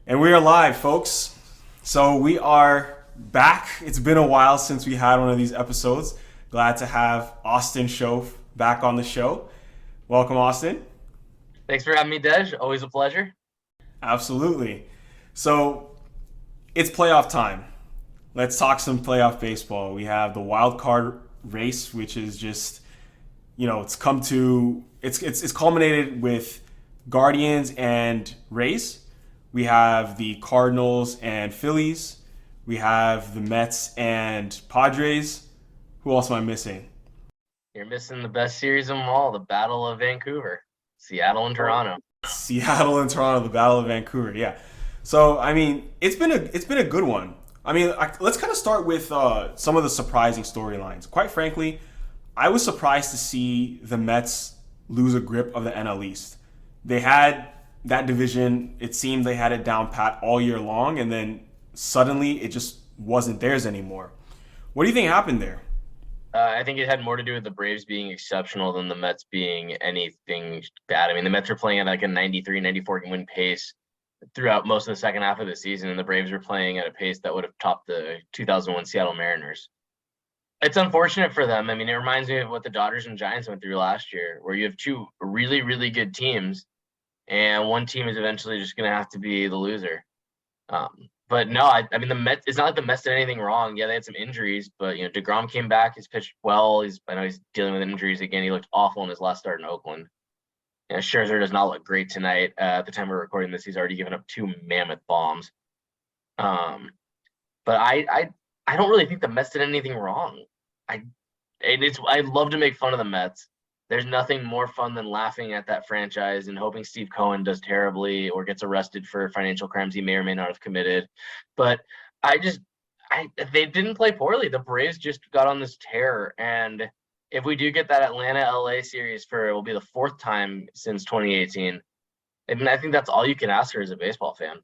And we are live, folks. So we are back. It's been a while since we had one of these episodes. Glad to have Austin Show back on the show. Welcome, Austin. Thanks for having me, Dej. Always a pleasure. Absolutely. So it's playoff time. Let's talk some playoff baseball. We have the wild card race, which is just it's come to it's culminated with Guardians and Rays. We have the Cardinals and Phillies. We have the Mets and Padres. Who else am I missing? You're missing the best series of them all, the Battle of Vancouver, Seattle and Toronto. Seattle and Toronto, the Battle of Vancouver. Yeah. So I mean, it's been a good one. I mean, let's kind of start with some of the surprising storylines. Quite frankly, I was surprised to see the Mets lose a grip of the NL East. They had that division. It seemed they had it down pat all year long, and then suddenly it just wasn't theirs anymore. What do you think happened there? I think it had more to do with the Braves being exceptional than the Mets being anything bad. I mean, the Mets were playing at like a 93, 94 win pace throughout most of the second half of the season, and the Braves were playing at a pace that would have topped the 2001 Seattle Mariners. It's unfortunate for them. I mean, it reminds me of what the Dodgers and Giants went through last year, where you have two really, really good teams, and one team is eventually just going to have to be the loser. But no, I mean the Mets. It's not like the Mets did anything wrong. Yeah, they had some injuries, but Degrom came back. He's pitched well. I know he's dealing with injuries again. He looked awful in his last start in Oakland. Scherzer does not look great tonight. At the time we're recording this, he's already given up two mammoth bombs. Um, but I don't really think the Mets did anything wrong. I I love to make fun of the Mets. There's nothing more fun than laughing at that franchise and hoping Steve Cohen does terribly or gets arrested for financial crimes he may or may not have committed. But I just I they didn't play poorly. The Braves just got on this tear, and if we do get that Atlanta LA series for it will be the fourth time since 2018. And I think that's all you can ask for as a baseball fan.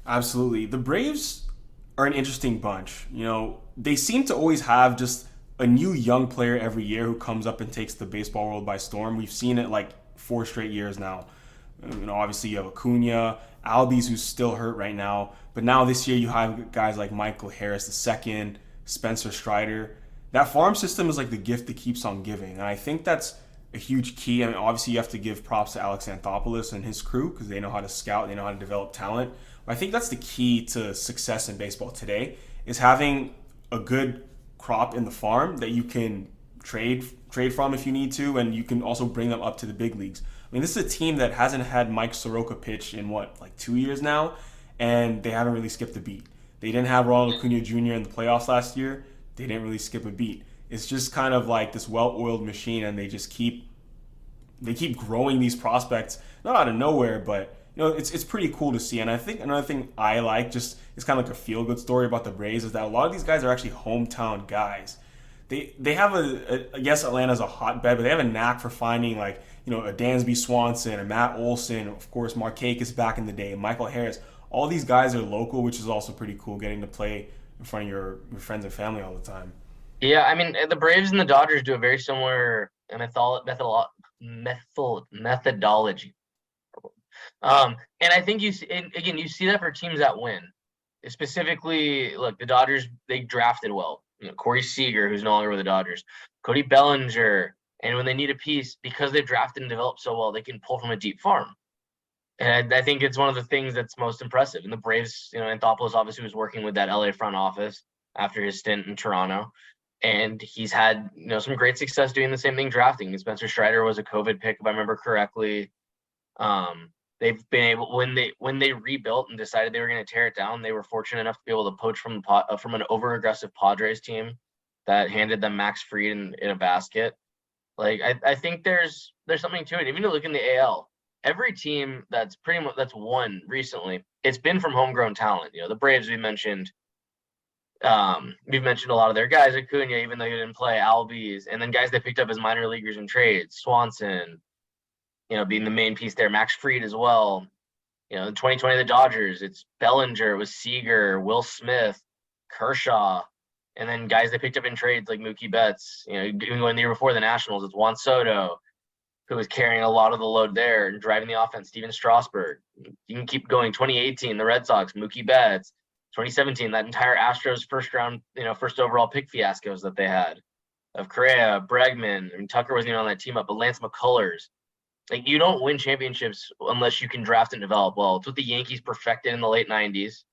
Absolutely. The Braves are an interesting bunch. They seem to always have just a new young player every year who comes up and takes the baseball world by storm. We've seen it like 4 straight years now. Obviously you have Acuna, Albies who's still hurt right now, but now this year you have guys like Michael Harris the second, Spencer Strider. That farm system is like the gift that keeps on giving, and I think that's a huge key. I mean, obviously you have to give props to Alex Anthopoulos and his crew because they know how to scout, they know how to develop talent. But I think that's the key to success in baseball today is having a good crop in the farm that you can trade from if you need to, and you can also bring them up to the big leagues. I mean, this is a team that hasn't had Mike Soroka pitch in what, like 2 years now, and they haven't really skipped a beat. They didn't have Ronald Acuna Jr. in the playoffs last year. They didn't really skip a beat. It's just kind of like this well-oiled machine, and they keep growing these prospects, not out of nowhere, but it's pretty cool to see. And I think another thing I like, just it's kind of like a feel-good story about the Braves, is that a lot of these guys are actually hometown guys. They have yes, Atlanta's a hotbed, but they have a knack for finding like a Dansby Swanson, a Matt Olson, of course Markakis back in the day, Michael Harris. All these guys are local, which is also pretty cool, getting to play in front of your friends and family all the time. Yeah, I mean the Braves and the Dodgers do a very similar methodology. And I think and again, you see that for teams that win. Specifically, look, the Dodgers, they drafted well. Corey Seager, who's no longer with the Dodgers, Cody Bellinger, and when they need a piece, because they've drafted and developed so well, they can pull from a deep farm. And I think it's one of the things that's most impressive. And the Braves, Anthopoulos obviously was working with that LA front office after his stint in Toronto. And he's had, some great success doing the same thing drafting. Spencer Strider was a COVID pick, if I remember correctly. They've been able when they rebuilt and decided they were going to tear it down. They were fortunate enough to be able to poach from an over aggressive Padres team that handed them Max Fried in a basket. Like I think there's something to it. Even to look in the AL, every team that's pretty much that's won recently, it's been from homegrown talent. The Braves we've mentioned a lot of their guys, Acuna, even though he didn't play, Albies, and then guys they picked up as minor leaguers in trades, Swanson, being the main piece there. Max Fried as well. In 2020, the Dodgers, it's Bellinger, it was Seager, Will Smith, Kershaw, and then guys they picked up in trades like Mookie Betts. Even going the year before the Nationals, it's Juan Soto. who was carrying a lot of the load there and driving the offense. Steven Strasburg. You can keep going. 2018, the Red Sox, Mookie Betts. 2017, that entire Astros first round, first overall pick fiascos that they had of Correa, Bregman. I mean, Tucker wasn't even on that team up, but Lance McCullers. Like, you don't win championships unless you can draft and develop well. It's what the Yankees perfected in the late 90s.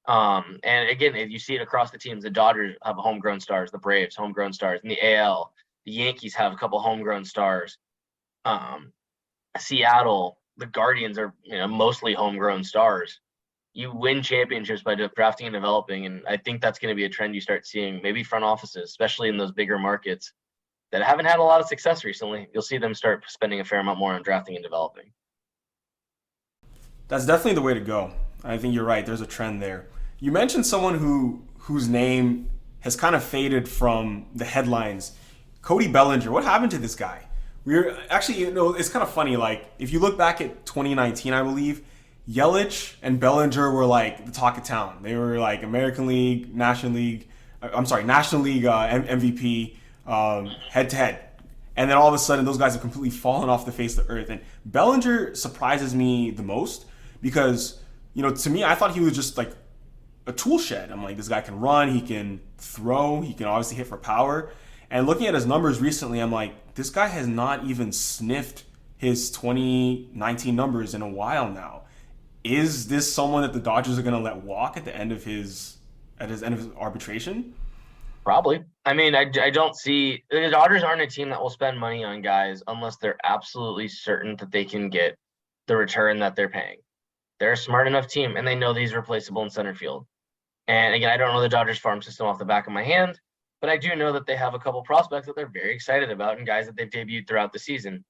And again, if you see it across the teams, the Dodgers have homegrown stars, the Braves homegrown stars. In the AL, the Yankees have a couple homegrown stars. Seattle, the Guardians are mostly homegrown stars. You win championships by drafting and developing, and I think that's going to be a trend you start seeing, maybe front offices, especially in those bigger markets that haven't had a lot of success recently. You'll see them start spending a fair amount more on drafting and developing. That's definitely the way to go. I think you're right. There's a trend there. You mentioned someone whose name has kind of faded from the headlines. Cody Bellinger. What happened to this guy? We're actually, it's kind of funny. Like, if you look back at 2019, I believe, Yelich and Bellinger were like the talk of town. They were like National League MVP head to head. And then all of a sudden, those guys have completely fallen off the face of the earth. And Bellinger surprises me the most because, to me, I thought he was just like a tool shed. I'm like, this guy can run, he can throw, he can obviously hit for power. And looking at his numbers recently, I'm like, this guy has not even sniffed his 2019 numbers in a while now. Is this someone that the Dodgers are going to let walk at the end of his end of his arbitration? Probably. I mean, I don't see the Dodgers aren't a team that will spend money on guys unless they're absolutely certain that they can get the return that they're paying. They're a smart enough team, and they know he's replaceable in center field. And again, I don't know the Dodgers farm system off the back of my hand, but I do know that they have a couple prospects that they're very excited about and guys that they've debuted throughout the season.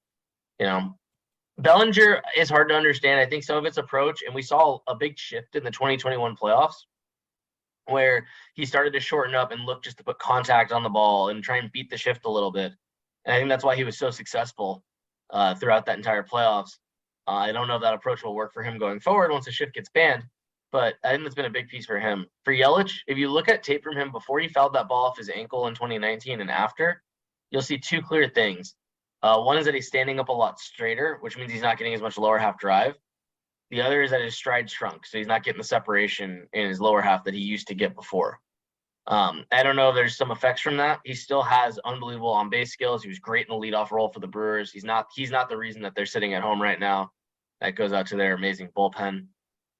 Bellinger is hard to understand. I think some of it's approach, and we saw a big shift in the 2021 playoffs where he started to shorten up and look just to put contact on the ball and try and beat the shift a little bit. And I think that's why he was so successful throughout that entire playoffs. I don't know if that approach will work for him going forward once the shift gets banned, but I think that's been a big piece for him. For Yelich, if you look at tape from him before he fouled that ball off his ankle in 2019 and after, you'll see two clear things. One is that he's standing up a lot straighter, which means he's not getting as much lower half drive. The other is that his stride shrunk, so he's not getting the separation in his lower half that he used to get before. I don't know if there's some effects from that. He still has unbelievable on-base skills. He was great in the leadoff role for the Brewers. He's not the reason that they're sitting at home right now. That goes out to their amazing bullpen.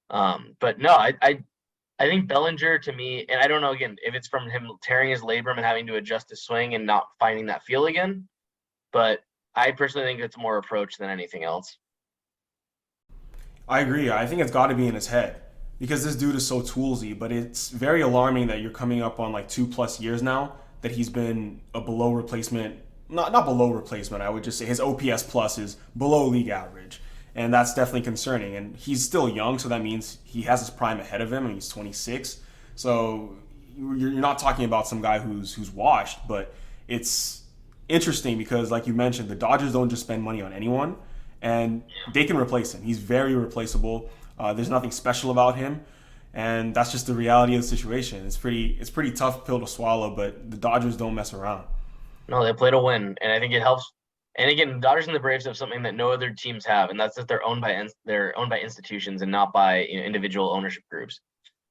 But no, I think Bellinger, to me, and I don't know, again, if it's from him tearing his labrum and having to adjust his swing and not finding that feel again, but I personally think it's more approach than anything else. I agree. I think it's got to be in his head because this dude is so toolsy, but it's very alarming that you're coming up on like 2+ years now that he's been a below replacement, not below replacement. I would just say his OPS plus is below league average. And that's definitely concerning. And he's still young, so that means he has his prime ahead of him, and he's 26. So you're not talking about some guy who's washed, but it's interesting because, like you mentioned, the Dodgers don't just spend money on anyone, and they can replace him. He's very replaceable. There's nothing special about him, and that's just the reality of the situation. It's pretty tough pill to swallow, but the Dodgers don't mess around. No, they play to win, and I think it helps. And again, the Dodgers and the Braves have something that no other teams have, and that's that they're owned by institutions and not by individual ownership groups.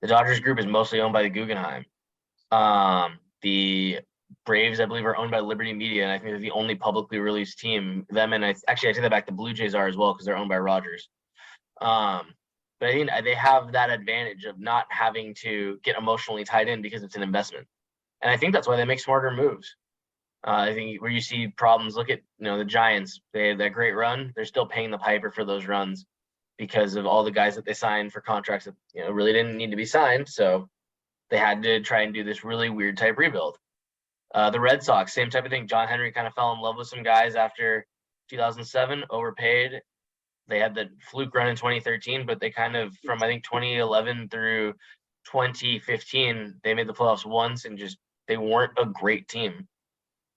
The Dodgers group is mostly owned by the Guggenheim. The Braves, I believe, are owned by Liberty Media, and I think they're the only publicly released team. Them and I take that back. The Blue Jays are as well because they're owned by Rogers. But I think they have that advantage of not having to get emotionally tied in because it's an investment, and I think that's why they make smarter moves. I think where you see problems, look at the Giants. They had that great run. They're still paying the piper for those runs because of all the guys that they signed for contracts that really didn't need to be signed. So they had to try and do this really weird type rebuild. The Red Sox, same type of thing. John Henry kind of fell in love with some guys after 2007, overpaid. They had the fluke run in 2013, but they kind of, from I think 2011 through 2015, they made the playoffs once and just they weren't a great team.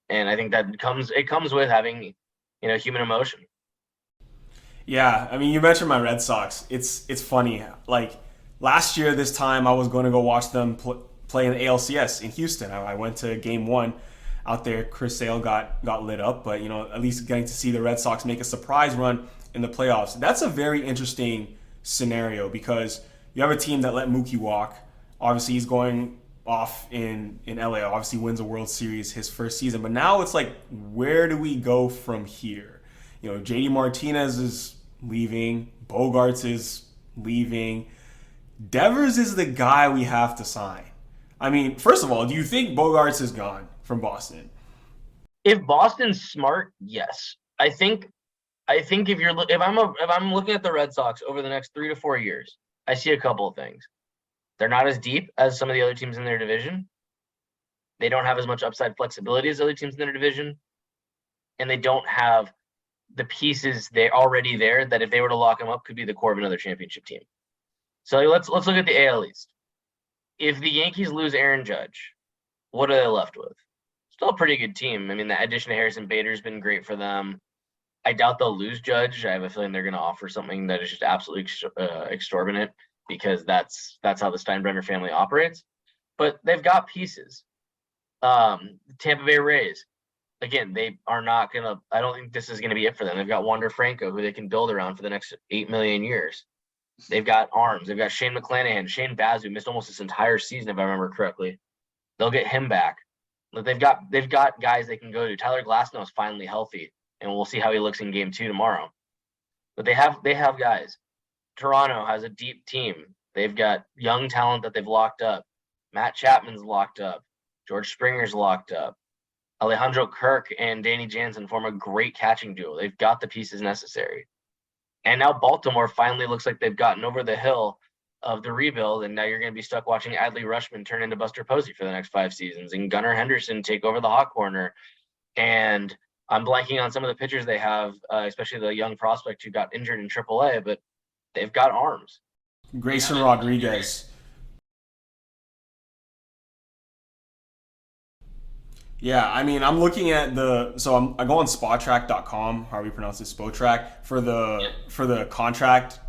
And I think that comes with having, human emotion. Yeah, I mean, you mentioned my Red Sox. It's funny. Like last year, this time I was going to go watch them play in the ALCS in Houston. I went to Game 1. out there, Chris Sale got lit up, but at least getting to see the Red Sox make a surprise run in the playoffs. That's a very interesting scenario because you have a team that let Mookie walk. Obviously, he's going off in LA. Obviously, wins a World Series his first season, but now it's like, where do we go from here? JD Martinez is leaving. Bogarts is leaving. Devers is the guy we have to sign. I mean, first of all, do you think Bogarts is gone from Boston? If Boston's smart, yes. I think if I'm looking at the Red Sox over the next 3 to 4 years, I see a couple of things. They're not as deep as some of the other teams in their division. They don't have as much upside flexibility as other teams in their division, and they don't have the pieces they're already there that if they were to lock them up could be the core of another championship team. So let's look at the AL East. If the Yankees lose Aaron Judge, what are they left with? Still a pretty good team. I mean, the addition of Harrison Bader's been great for them. I doubt they'll lose Judge. I have a feeling they're going to offer something that is just absolutely exorbitant because that's how the Steinbrenner family operates. But they've got pieces. Tampa Bay Rays, again, they are not going to – I don't think this is going to be it for them. They've got Wander Franco, who they can build around for the next 8 million years. They've got arms. They've got Shane McClanahan. Shane Baz, who missed almost this entire season, if I remember correctly. They'll get him back. They've got guys they can go to. Tyler Glasnow is finally healthy, and we'll see how he looks in Game 2 tomorrow. But they have guys. Toronto has a deep team. They've got young talent that they've locked up. Matt Chapman's locked up. George Springer's locked up. Alejandro Kirk and Danny Jansen form a great catching duo. They've got the pieces necessary. And now Baltimore finally looks like they've gotten over the hill of the rebuild, and now you're going to be stuck watching Adley Rutschman turn into Buster Posey for the next 5 seasons, and Gunnar Henderson take over the hot corner. And I'm blanking on some of the pitchers they have, especially the young prospect who got injured in AAA, but they've got arms. Grayson Rodriguez. Yeah, I mean, I'm looking at I go on Spotrac.com, however you pronounce it, Spotrac, for the contract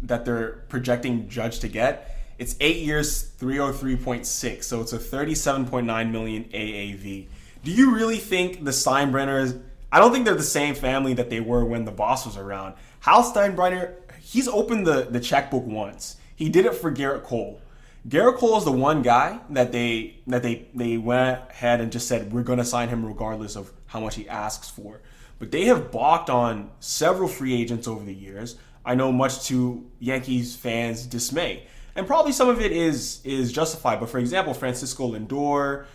that they're projecting Judge to get. It's 8 years, 303.6, so it's a 37.9 million AAV. Do you really think the Steinbrenners? I don't think they're the same family that they were when the boss was around. Hal Steinbrenner, he's opened the checkbook once. He did it for Garrett Cole. Garrett Cole is the one guy that they went ahead and just said, we're going to sign him regardless of how much he asks for. But they have balked on several free agents over the years. I know, much to Yankees fans' dismay. And probably some of it is justified. But for example, Francisco Lindor,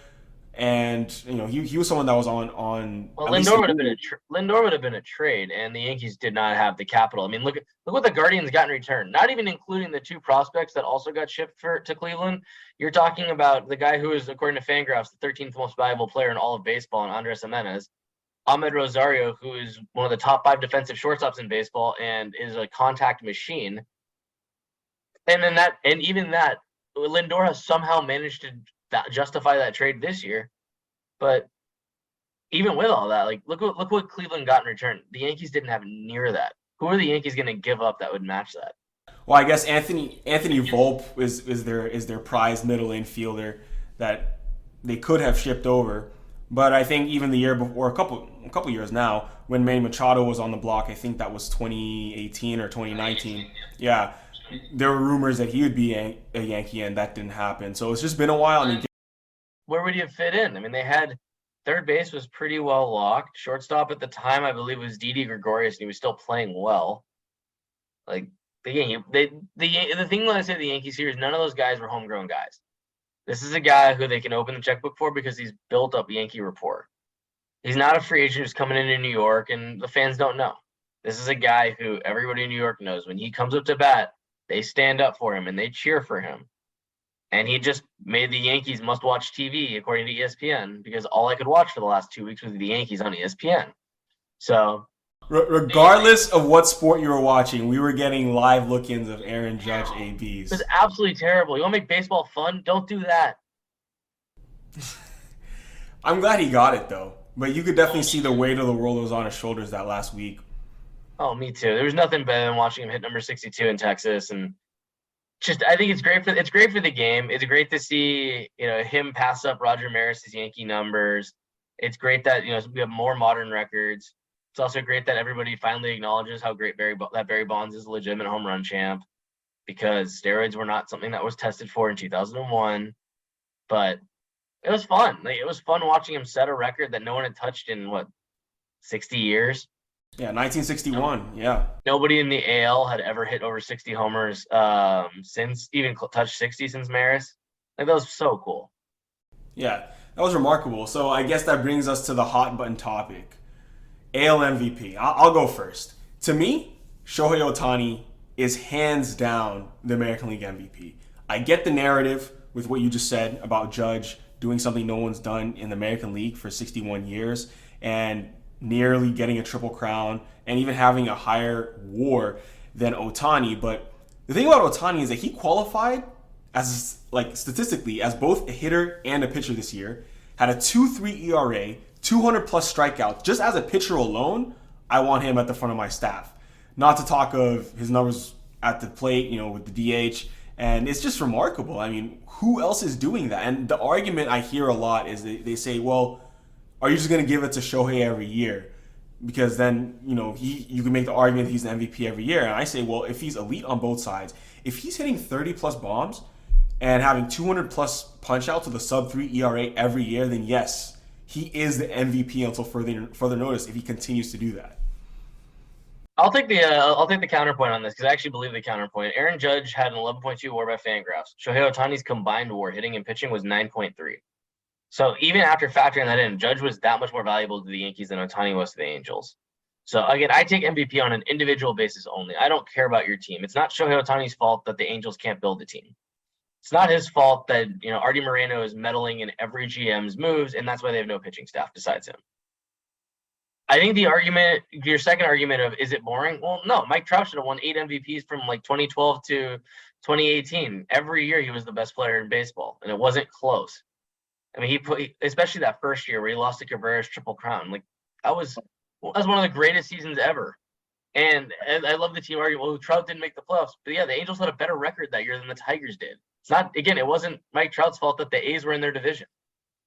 and he was someone that was on. Well, Lindor would have been a trade, and the Yankees did not have the capital. I mean, look what the Guardians got in return. Not even including the 2 prospects that also got shipped to Cleveland. You're talking about the guy who is, according to Fangraphs, the 13th most valuable player in all of baseball, and Andres Gimenez. Ahmed Rosario, who is one of the top 5 defensive shortstops in baseball and is a contact machine. And then even that, Lindor has somehow managed to justify that trade this year. But even with all that, like look what Cleveland got in return. The Yankees didn't have near that. Who are the Yankees going to give up that would match that? Well, I guess Anthony Volpe is their prized middle infielder that they could have shipped over. But I think even the year before, a couple years now, when Manny Machado was on the block, I think that was 2018 or 2019. Yeah, there were rumors that he would be a Yankee, and that didn't happen. So it's just been a while. I mean, where would you fit in? I mean, they had third base was pretty well locked. Shortstop at the time, I believe, was Didi Gregorius, and he was still playing well. Like the thing when I say the Yankees here is none of those guys were homegrown guys. This is a guy who they can open the checkbook for because he's built up Yankee rapport. He's not a free agent who's coming into New York, and the fans don't know. This is a guy who everybody in New York knows. When he comes up to bat, they stand up for him and they cheer for him. And he just made the Yankees must-watch TV, according to ESPN, because all I could watch for the last 2 weeks was the Yankees on ESPN. So, regardless of what sport you were watching, we were getting live look-ins of Aaron Judge ABs. It was absolutely terrible. You want to make baseball fun? Don't do that. I'm glad he got it, though. But you could definitely see the weight of the world was on his shoulders that last week. Oh, me too. There was nothing better than watching him hit number 62 in Texas, and just I think it's great for the game. It's great to see him pass up Roger Maris's Yankee numbers. It's great that we have more modern records. It's also great that everybody finally acknowledges how great Barry Bonds is a legitimate home run champ, because steroids were not something that was tested for in 2001. But it was fun. Like, it was fun watching him set a record that no one had touched in 60 years. Yeah, 1961. Yeah. Nobody in the AL had ever hit over 60 homers since even touched 60 since Maris. Like, that was so cool. Yeah, that was remarkable. So I guess that brings us to the hot button topic. AL MVP. I'll go first. To me, Shohei Ohtani is hands down the American League MVP. I get the narrative with what you just said about Judge doing something no one's done in the American League for 61 years and nearly getting a triple crown and even having a higher WAR than Ohtani. But the thing about Ohtani is that he qualified as, like, statistically as both a hitter and a pitcher this year, had a 2.3 ERA, 200 plus strikeouts. Just as a pitcher alone, I want him at the front of my staff. Not to talk of his numbers at the plate, with the DH. And it's just remarkable. I mean, who else is doing that? And the argument I hear a lot is they say, well, are you just going to give it to Shohei every year? Because then, you can make the argument that he's an MVP every year. And I say, well, if he's elite on both sides, if he's hitting 30 plus bombs and having 200 plus punch outs with a sub 3 ERA every year, then yes, he is the MVP until further notice if he continues to do that. I'll take the counterpoint on this, because I actually believe the counterpoint. Aaron Judge had an 11.2 WAR by Fangraphs. Shohei Ohtani's combined WAR, hitting and pitching, was 9.3. So even after factoring that in, Judge was that much more valuable to the Yankees than Ohtani was to the Angels. So again, I take MVP on an individual basis only. I don't care about your team. It's not Shohei Ohtani's fault that the Angels can't build a team. It's not his fault that Artie Moreno is meddling in every GM's moves, and that's why they have no pitching staff besides him. I think your second argument of, is it boring? Well, no. Mike Trout should have won 8 MVPs from 2012 to 2018. Every year he was the best player in baseball, and it wasn't close. I mean, especially that first year where he lost to Cabrera's Triple Crown. That was one of the greatest seasons ever. And I love the team argument. Well, Trout didn't make the playoffs, but yeah, the Angels had a better record that year than the Tigers did. It wasn't Mike Trout's fault that the A's were in their division,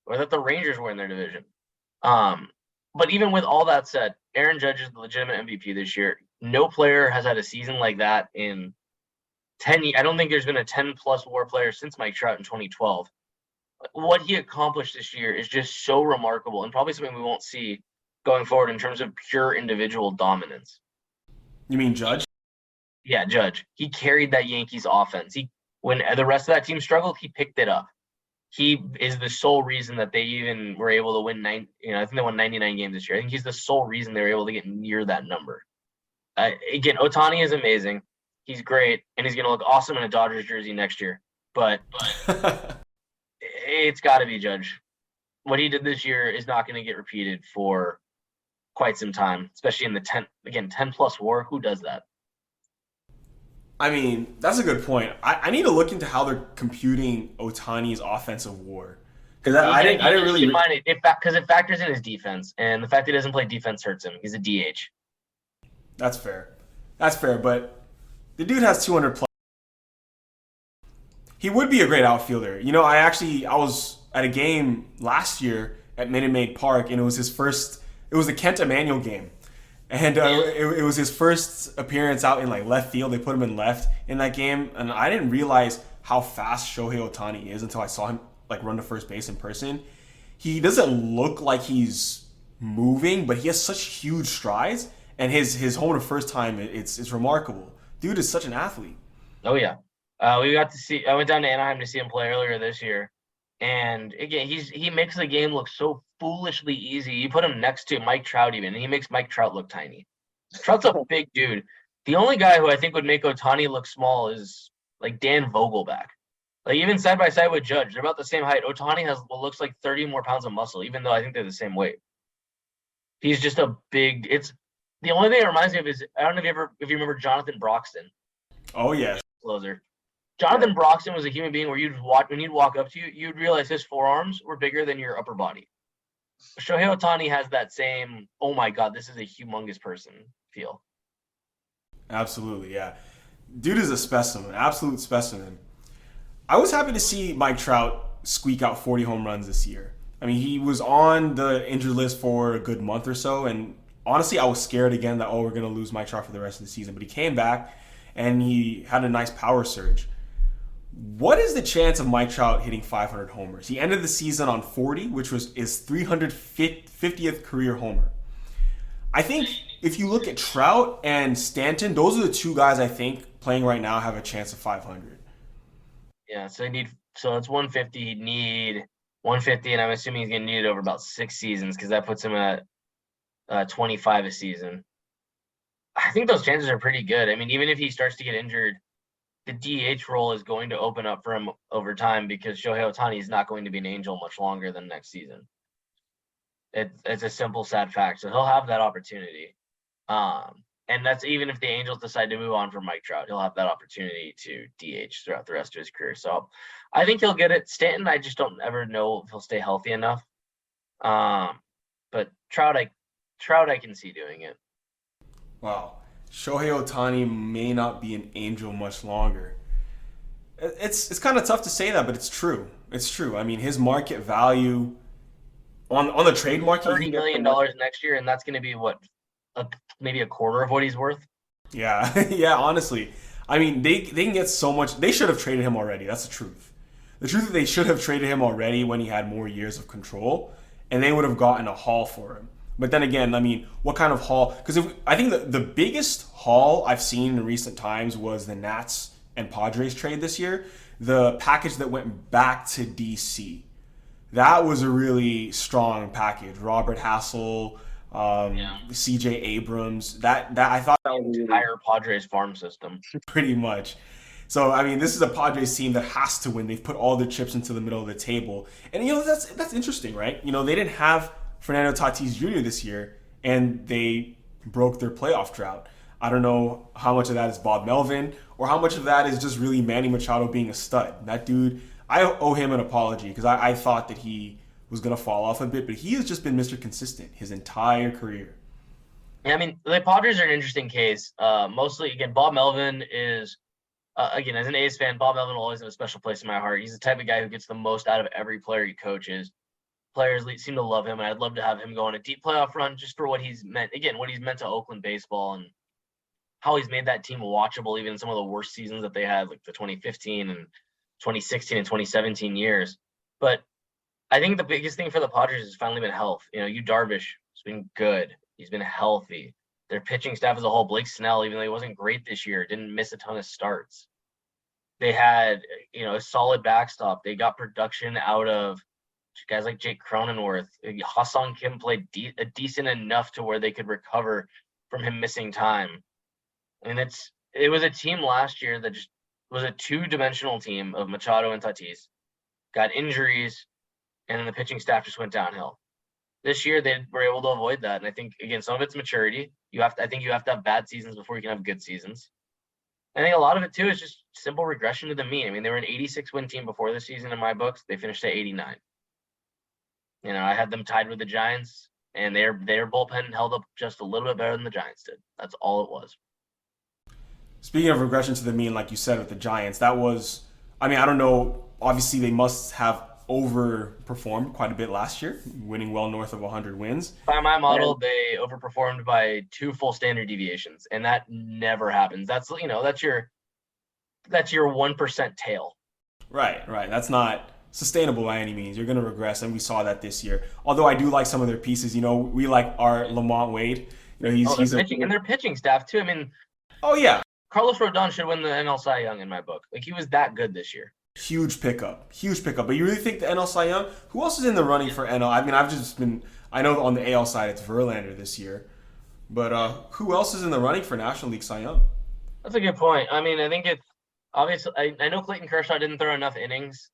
or that the Rangers were in their division. But even with all that said, Aaron Judge is the legitimate MVP this year. No player has had a season like that in 10 years. I don't think there's been a 10-plus WAR player since Mike Trout in 2012. What he accomplished this year is just so remarkable, and probably something we won't see going forward in terms of pure individual dominance. You mean Judge? Yeah, Judge. He carried that Yankees offense. When the rest of that team struggled, he picked it up. He is the sole reason that they even were able to win I think they won 99 games this year. I think he's the sole reason they were able to get near that number. Again, Ohtani is amazing. He's great, and he's going to look awesome in a Dodgers jersey next year. But it's got to be Judge. What he did this year is not going to get repeated for quite some time, especially in the 10-plus WAR. Who does that? I mean, that's a good point. I need to look into how they're computing Ohtani's offensive WAR, because I didn't really mind it because it factors in his defense, and the fact that he doesn't play defense hurts him. He's a DH. That's fair. But the dude has 200 plus. He would be a great outfielder. I was at a game last year at Minute Maid Park, and it was his first. It was the Kent Emanuel game. And it was his first appearance out in left field. They put him in left in that game, and I didn't realize how fast Shohei Ohtani is until I saw him run to first base in person. He doesn't look like he's moving, but he has such huge strides, and his home to first time, it's remarkable. Dude is such an athlete. Oh yeah, we got to see. I went down to Anaheim to see him play earlier this year, and again, he makes the game look so foolishly easy. You put him next to Mike Trout even, and he makes Mike Trout look tiny. Trout's a big dude. The only guy who I think would make Ohtani look small is Dan Vogelback. Even side by side with Judge, they're about the same height. Ohtani has what looks like 30 more pounds of muscle, even though I think they're the same weight. He's just a big. It's the only thing it reminds me of is, I don't know if you remember Jonathan Broxton. Oh yeah, closer. Jonathan Broxton was a human being where when he'd walk up to you, you'd realize his forearms were bigger than your upper body. Shohei Ohtani has that same, oh my God, this is a humongous person feel. Absolutely, yeah. Dude is a specimen, absolute specimen. I was happy to see Mike Trout squeak out 40 home runs this year. I mean, he was on the injured list for a good month or so, and honestly, I was scared again that we're gonna lose Mike Trout for the rest of the season. But he came back, and he had a nice power surge. What is the chance of Mike Trout hitting 500 homers? He ended the season on 40, which was his 350th career homer. I think if you look at Trout and Stanton, those are the two guys I think playing right now have a chance of 500. Yeah, so it's 150. He'd need 150, and I'm assuming he's gonna need it over about 6 seasons because that puts him at 25 a season. I think those chances are pretty good. I mean, even if he starts to get injured, the DH role is going to open up for him over time because Shohei Ohtani is not going to be an Angel much longer than next season. It's a simple, sad fact. So he'll have that opportunity. And that's even if the Angels decide to move on from Mike Trout, he'll have that opportunity to DH throughout the rest of his career. So I think he'll get it. Stanton, I just don't ever know if he'll stay healthy enough. But Trout, I can see doing it. Wow. Shohei Ohtani may not be an Angel much longer. It's kind of tough to say that, but it's true. It's true. I mean, his market value on the trade market, $30 million next year, and that's going to be what, maybe a quarter of what he's worth. Yeah, yeah. Honestly, I mean, they can get so much. They should have traded him already. That's the truth. The truth is they should have traded him already when he had more years of control, and they would have gotten a haul for him. But then again, I mean, what kind of haul? Because I think the biggest haul I've seen in recent times was the Nats and Padres trade this year. The package that went back to DC. That was a really strong package. Robert Hassel, C.J. Abrams. That I thought that was the entire Padres farm system. Pretty much. So I mean, this is a Padres team that has to win. They've put all their chips into the middle of the table, and that's interesting, right? They didn't have Fernando Tatis Jr. this year, and they broke their playoff drought. I don't know how much of that is Bob Melvin or how much of that is just really Manny Machado being a stud. That dude, I owe him an apology because I thought that he was going to fall off a bit, but he has just been Mr. Consistent his entire career. Yeah, I mean, the Padres are an interesting case. Mostly, again, Bob Melvin is, again, as an A's fan, Bob Melvin will always have a special place in my heart. He's the type of guy who gets the most out of every player he coaches. Players seem to love him, and I'd love to have him go on a deep playoff run just for what he's meant. Again, what he's meant to Oakland baseball and how he's made that team watchable, even in some of the worst seasons that they had, like the 2015 and 2016 and 2017 years. But I think the biggest thing for the Padres has finally been health. Yu Darvish has been good. He's been healthy. Their pitching staff as a whole, Blake Snell, even though he wasn't great this year, didn't miss a ton of starts. They had, a solid backstop. They got production out of guys like Jake Cronenworth. Ha-Seong Kim played decent enough to where they could recover from him missing time. And it was a team last year that just was a two-dimensional team of Machado and Tatis, got injuries, and then the pitching staff just went downhill. This year, they were able to avoid that. And I think, again, some of it's maturity. I think you have to have bad seasons before you can have good seasons. I think a lot of it, too, is just simple regression to the mean. I mean, they were an 86-win team before the season in my books. They finished at 89. I had them tied with the Giants, and their bullpen held up just a little bit better than the Giants did. That's all it was. Speaking of regression to the mean, like you said with the Giants, that was, I don't know, obviously they must have overperformed quite a bit last year, winning well north of 100 wins. By my model, they overperformed by 2 full standard deviations, and that never happens. That's your 1% tail. Right. That's not sustainable by any means. You're going to regress, and we saw that this year. Although I do like some of their pieces. We like our Lamont Wade. He's pitching, and their pitching staff too. I mean, oh yeah, Carlos Rodon should win the NL Cy Young in my book. Like, he was that good this year. Huge pickup. But you really think the NL Cy Young? Who else is in the running for NL? I know on the AL side it's Verlander this year, but who else is in the running for National League Cy Young? That's a good point. I mean, I think it's obviously. I know Clayton Kershaw didn't throw enough innings.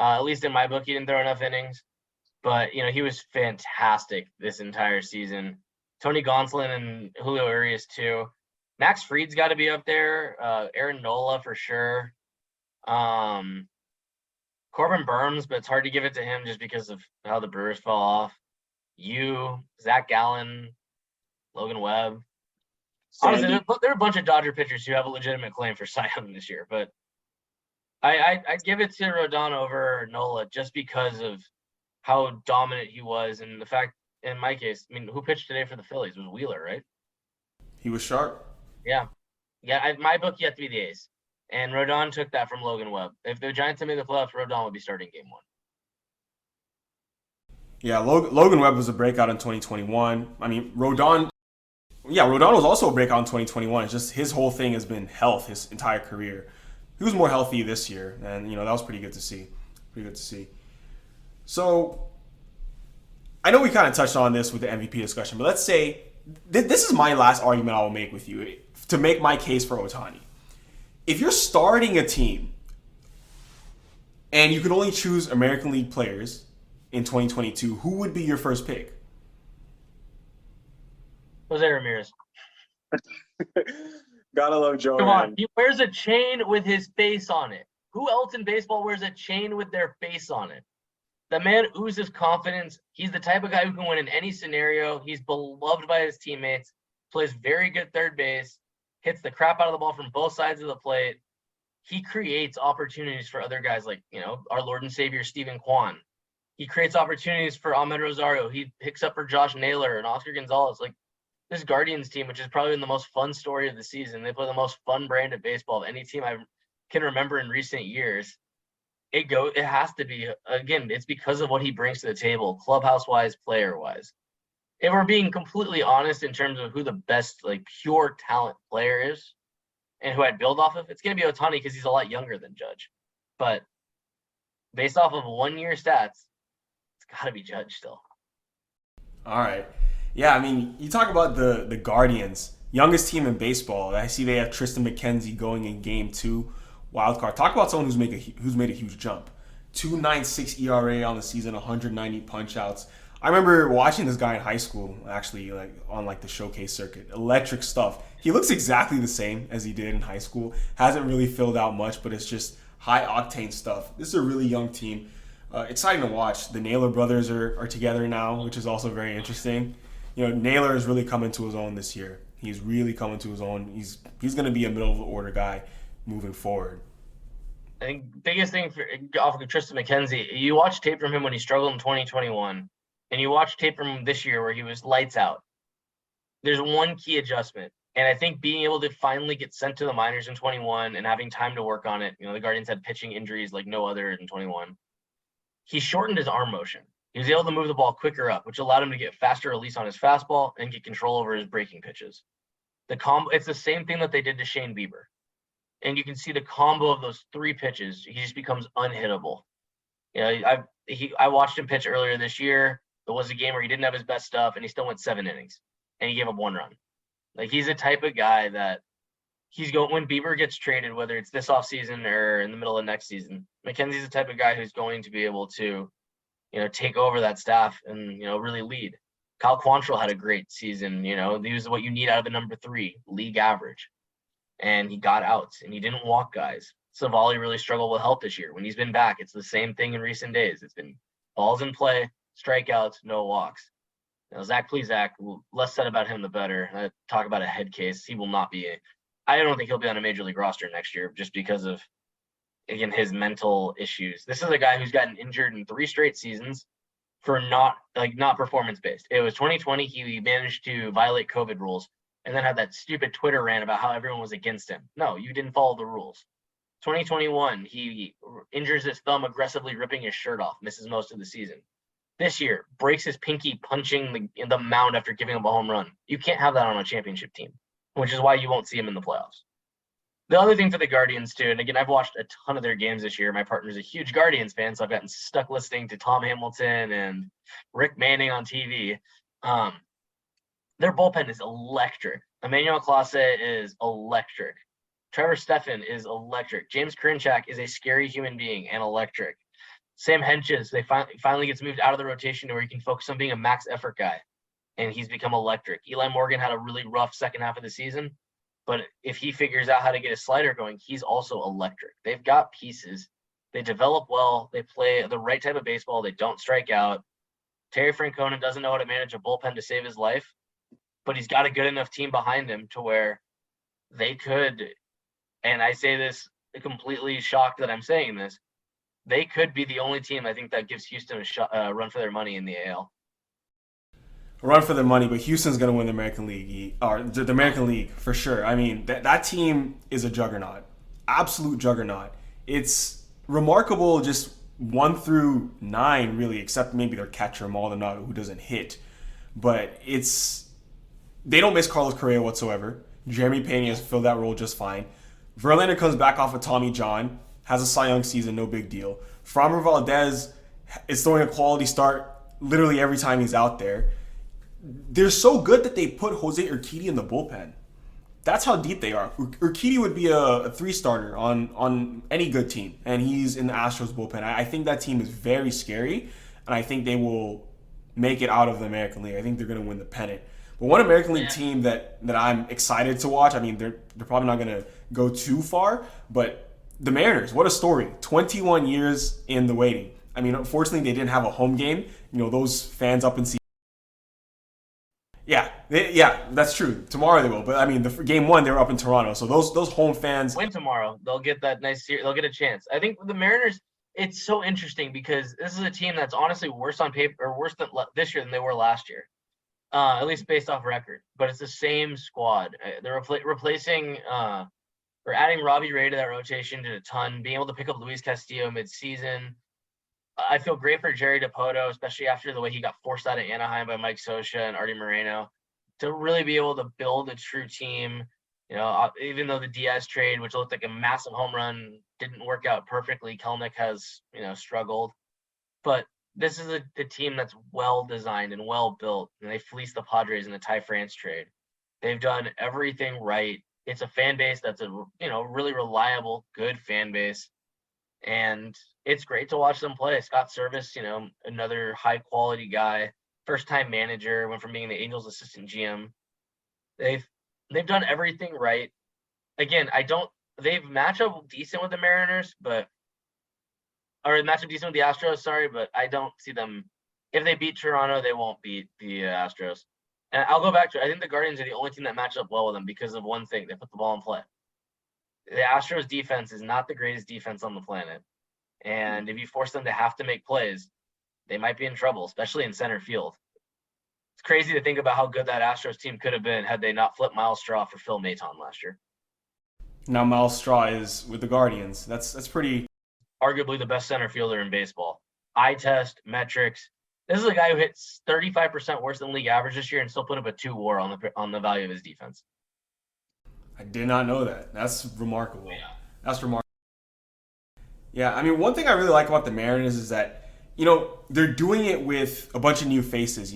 At least in my book, he didn't throw enough innings. But, he was fantastic this entire season. Tony Gonsolin and Julio Urias, too. Max Fried's got to be up there. Aaron Nola, for sure. Corbin Burns, but it's hard to give it to him just because of how the Brewers fell off. Zach Gallen, Logan Webb. Honestly, there are a bunch of Dodger pitchers who have a legitimate claim for Cy Young this year, but I'd give it to Rodon over Nola just because of how dominant he was, and the fact, in my case, I mean, who pitched today for the Phillies? It was Wheeler, right? He was sharp. Yeah. Yeah, my book, you have to be the ace. And Rodon took that from Logan Webb. If the Giants had made the playoffs, Rodon would be starting game one. Yeah, Logan Webb was a breakout in 2021. I mean, Rodon was also a breakout in 2021. It's just his whole thing has been health his entire career. He was more healthy this year, and that was pretty good to see. Pretty good to see. So, I know we kind of touched on this with the MVP discussion, but let's say this is my last argument I will make with you to make my case for Ohtani. If you're starting a team and you can only choose American League players in 2022, who would be your first pick? Jose Ramirez. Gotta love Joe. Come on, he wears a chain with his face on it. Who else in baseball wears a chain with their face on it? The man oozes confidence. He's the type of guy who can win in any scenario. He's beloved by his teammates, plays very good third base, hits the crap out of the ball from both sides of the plate. He creates opportunities for other guys like, our Lord and Savior, Stephen Kwan. He creates opportunities for Ahmed Rosario. He picks up for Josh Naylor and Oscar Gonzalez. Like, this Guardians team, which is probably the most fun story of the season. They play the most fun brand of baseball of any team I can remember in recent years. It has to be, again, it's because of what he brings to the table, clubhouse-wise, player-wise. If we're being completely honest in terms of who the best, pure talent player is and who I'd build off of, it's going to be Ohtani because he's a lot younger than Judge. But based off of 1 year stats, it's got to be Judge still. All right. Yeah, I mean, you talk about the Guardians, youngest team in baseball. I see they have Tristan McKenzie going in Game 2, wild card. Talk about someone who's made a huge jump. 2.96 ERA on the season, 190 punch outs. I remember watching this guy in high school, actually, on the showcase circuit. Electric stuff. He looks exactly the same as he did in high school. Hasn't really filled out much, but it's just high octane stuff. This is a really young team. Exciting to watch. The Naylor brothers are together now, which is also very interesting. Naylor is really coming to his own this year. He's really coming to his own. He's going to be a middle of the order guy moving forward. I think biggest thing off of Tristan McKenzie, you watch tape from him when he struggled in 2021, and you watch tape from him this year where he was lights out. There's one key adjustment, and I think being able to finally get sent to the minors in 21 and having time to work on it. The Guardians had pitching injuries like no other in 21. He shortened his arm motion. He was able to move the ball quicker up, which allowed him to get faster release on his fastball and get control over his breaking pitches. It's the same thing that they did to Shane Bieber. And you can see the combo of those three pitches, he just becomes unhittable. I watched him pitch earlier this year. There was a game where he didn't have his best stuff, and he still went 7 innings, and he gave up 1 run. He's the type of guy that when Bieber gets traded, whether it's this offseason or in the middle of next season, McKenzie's the type of guy who's going to be able to, take over that staff and, really lead. Kyle Quantrill had a great season. He was what you need out of a number 3, league average. And he got outs, and he didn't walk guys. Savali really struggled with health this year. When he's been back, it's the same thing in recent days. It's been balls in play, strikeouts, no walks. Zach Plesac, less said about him, the better. Talk about a head case. He will not be I don't think he'll be on a major league roster next year just because of, again, his mental issues. This is a guy who's gotten injured in 3 straight seasons for not performance-based. It was 2020. He managed to violate COVID rules and then had that stupid Twitter rant about how everyone was against him. No, you didn't follow the rules. 2021, he injures his thumb aggressively ripping his shirt off, misses most of the season. This year, breaks his pinky punching the mound after giving up a home run. You can't have that on a championship team, which is why you won't see him in the playoffs. The other thing for the Guardians, too, and again, I've watched a ton of their games this year. My partner's a huge Guardians fan, so I've gotten stuck listening to Tom Hamilton and Rick Manning on TV. Their bullpen is electric. Emmanuel Clase is electric. Trevor Stephan is electric. James Karinchak is a scary human being and electric. Sam Henches, they finally gets moved out of the rotation to where he can focus on being a max effort guy, and he's become electric. Eli Morgan had a really rough second half of the season, but if he figures out how to get his slider going, he's also electric. They've got pieces. They develop well. They play the right type of baseball. They don't strike out. Terry Francona doesn't know how to manage a bullpen to save his life, but he's got a good enough team behind him to where they could, and I say this completely shocked that I'm saying this, they could be the only team I think that gives Houston a run for their money in the AL. A run for their money, but Houston's going to win the American League, or the American League for sure. I mean, that team is a juggernaut, absolute juggernaut. It's remarkable, just 1 through 9, really, except maybe their catcher Maldonado, who doesn't hit. But they don't miss Carlos Correa whatsoever. Jeremy Pena has filled that role just fine. Verlander comes back off of Tommy John, has a Cy Young season, no big deal. Framber Valdez is throwing a quality start literally every time he's out there. They're so good that they put Jose Urquidy in the bullpen. That's how deep they are. Urquidy would be a 3-starter on any good team, and he's in the Astros bullpen. I think that team is very scary, and I think they will make it out of the American League. I think they're going to win the pennant. But one American League team that I'm excited to watch, I mean, they're probably not going to go too far, but the Mariners, what a story. 21 years in the waiting. I mean, unfortunately, they didn't have a home game. You know, those fans up in Seattle. Yeah, that's true. Tomorrow they will. But, I mean, the game 1, they were up in Toronto. So those home fans. Win tomorrow. They'll get that nice series. They'll get a chance. I think the Mariners, it's so interesting because this is a team that's honestly worse on paper or worse than this year than they were last year. At least based off record, but it's the same squad. They're replacing, or adding Robbie Ray to that rotation did a ton. Being able to pick up Luis Castillo mid-season, I feel great for Jerry Dipoto, especially after the way he got forced out of Anaheim by Mike Scioscia and Artie Moreno, to really be able to build a true team. You know, even though the Diaz trade, which looked like a massive home run, didn't work out perfectly, Kelnick has struggled, but this is a team that's well designed and well built, and they fleeced the Padres in the Ty France trade. They've done everything right. It's a fan base that's a really reliable, good fan base, and it's great to watch them play. Scott Service, another high quality guy, first time manager, went from being the Angels assistant GM. They've done everything right. Again, they've matched up decent with the Mariners, or match up decent with the Astros, sorry, but I don't see them. If they beat Toronto, they won't beat the Astros. And I'll go back to, I think the Guardians are the only team that matches up well with them because of one thing. They put the ball in play. The Astros defense is not the greatest defense on the planet. And if you force them to have to make plays, they might be in trouble, especially in center field. It's crazy to think about how good that Astros team could have been had they not flipped Miles Straw for Phil Maton last year. Now Miles Straw is with the Guardians. That's pretty. Arguably the best center fielder in baseball. Eye test, metrics. This is a guy who hits 35% worse than league average this year and still put up a 2 WAR on the value of his defense. I did not know that. That's remarkable. That's remarkable. Yeah, I mean, one thing I really like about the Mariners is that, they're doing it with a bunch of new faces.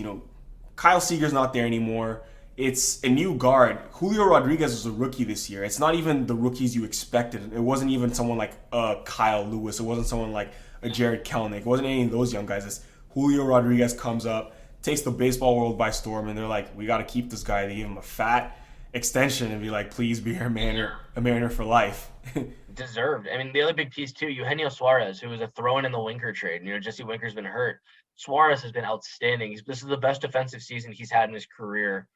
Kyle Seager's not there anymore. It's a new guard. Julio Rodriguez was a rookie this year. It's not even the rookies you expected. It wasn't even someone like Kyle Lewis. It wasn't someone like a Jared Kelnick. It wasn't any of those young guys. It's Julio Rodriguez comes up, takes the baseball world by storm, and they're like, we got to keep this guy. They give him a fat extension and be like, please be a Mariner for life. Deserved. I mean, the other big piece too, Eugenio Suarez, who was a throw-in the Winker trade. Jesse Winker's been hurt. Suarez has been outstanding. This is the best defensive season he's had in his career.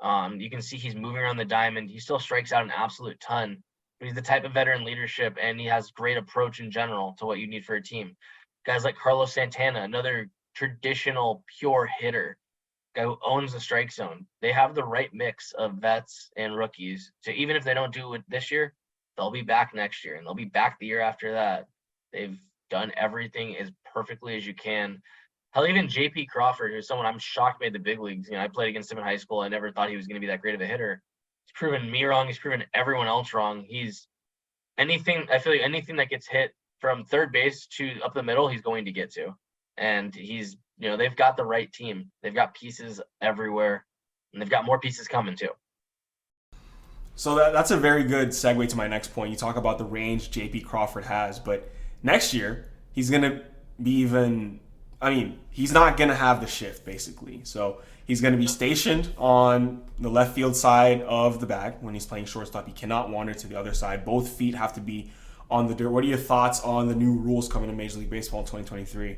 You can see he's moving around the diamond. He still strikes out an absolute ton, but he's the type of veteran leadership, and he has great approach in general to what you need for a team. Guys like Carlos Santana, another traditional pure hitter, guy who owns the strike zone. They have the right mix of vets and rookies. So even if they don't do it this year, they'll be back next year, and they'll be back the year after that. They've done everything as perfectly as you can. Hell, even J.P. Crawford, who's someone I'm shocked made the big leagues. I played against him in high school. I never thought he was going to be that great of a hitter. He's proven me wrong. He's proven everyone else wrong. I feel like anything that gets hit from third base to up the middle, he's going to get to. And they've got the right team. They've got pieces everywhere, and they've got more pieces coming too. So that's a very good segue to my next point. You talk about the range J.P. Crawford has, but next year he's going to be even. He's not going to have the shift, basically. So he's going to be stationed on the left field side of the bag when he's playing shortstop. He cannot wander to the other side. Both feet have to be on the dirt. What are your thoughts on the new rules coming to Major League Baseball in 2023?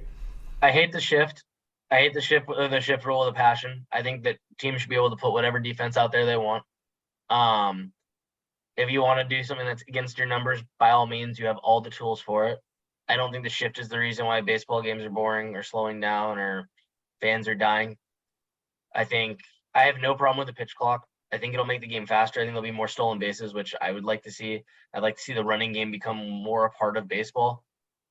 I hate the shift. I hate the shift rule with a passion. I think that teams should be able to put whatever defense out there they want. If you want to do something that's against your numbers, by all means, you have all the tools for it. I don't think the shift is the reason why baseball games are boring or slowing down or fans are dying. I think I have no problem with the pitch clock. I think it'll make the game faster. I think there'll be more stolen bases, which I would like to see. I'd like to see the running game become more a part of baseball.